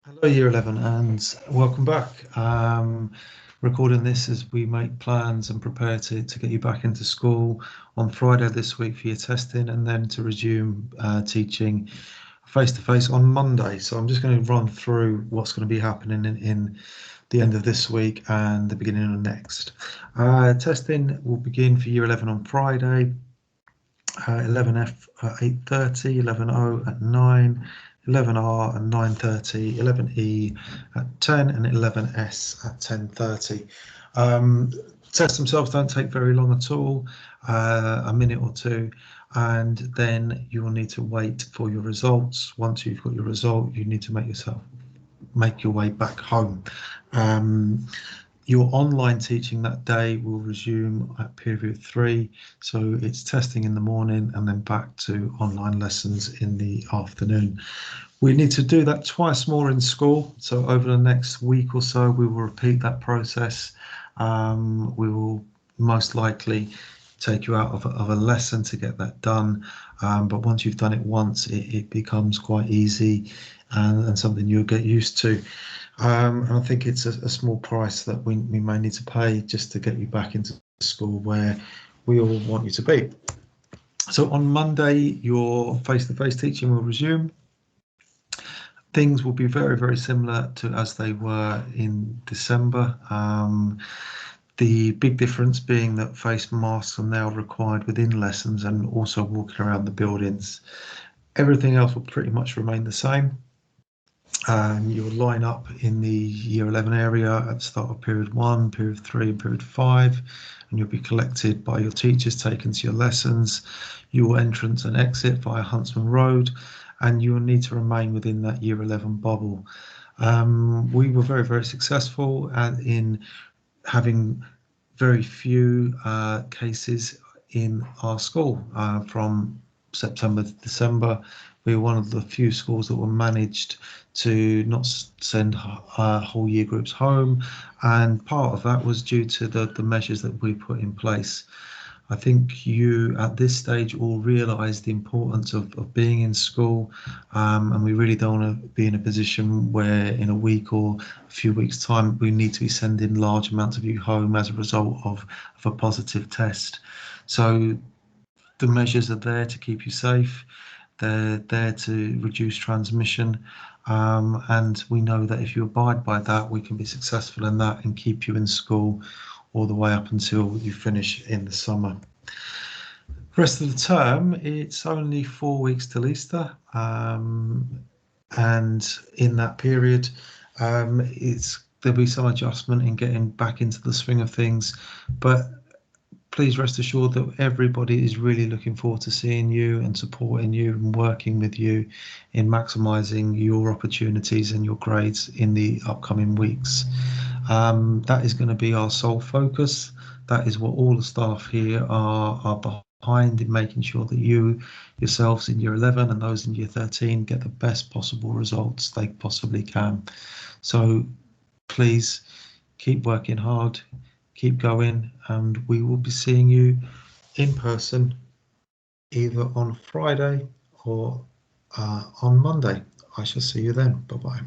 Hello, Year 11, and welcome back. Recording this as we make plans and prepare to get you back into school on Friday this week for your testing, and then to resume teaching face-to-face on Monday. So I'm just going to run through what's going to be happening in the end of this week and the beginning of next. Testing will begin for Year 11 on Friday, 11F at 8:30, 11O at 9, 11R at 9:30, 11E at 10, and 11S at 10:30. Tests themselves don't take very long at all, a minute or two, and then you will need to wait for your results. Once you've got your result, you need to make your way back home. Your online teaching that day will resume at period 3, so it's testing in the morning and then back to online lessons in the afternoon. We need to do that twice more in school, so over the next week or so we will repeat that process. We will most likely take you out of a lesson to get that done, but once you've done it once, it becomes quite easy and something you'll get used to. And I think it's a small price that we may need to pay just to get you back into school where we all want you to be. So on Monday, your face-to-face teaching will resume. Things will be very, very similar to as they were in December. The big difference being that face masks are now required within lessons and also walking around the buildings. Everything else will pretty much remain the same. You'll line up in the Year 11 area at the start of period 1, period 3 and period 5, and you'll be collected by your teachers, taken to your lessons. You will entrance and exit via Huntsman Road, and you will need to remain within that Year 11 bubble. We were very, very successful in having very few cases in our school from September to December. We were one of the few schools that were managed to not send whole year groups home, and part of that was due to the measures that we put in place. I think you at this stage all realise the importance of being in school, and we really don't want to be in a position where in a week or a few weeks' time we need to be sending large amounts of you home as a result of a positive test. So the measures are there to keep you safe. They're there to reduce transmission, and we know that if you abide by that, we can be successful in that and keep you in school all the way up until you finish in the summer. Rest of the term, it's only 4 weeks till Easter, and in that period, there'll be some adjustment in getting back into the swing of things, but please rest assured that everybody is really looking forward to seeing you and supporting you and working with you in maximising your opportunities and your grades in the upcoming weeks. That is going to be our sole focus. That is what all the staff here are behind, in making sure that you yourselves in Year 11 and those in Year 13 get the best possible results they possibly can. So please keep working hard, keep going, and we will be seeing you in person either on Friday or on Monday. I shall see you then. Bye-bye.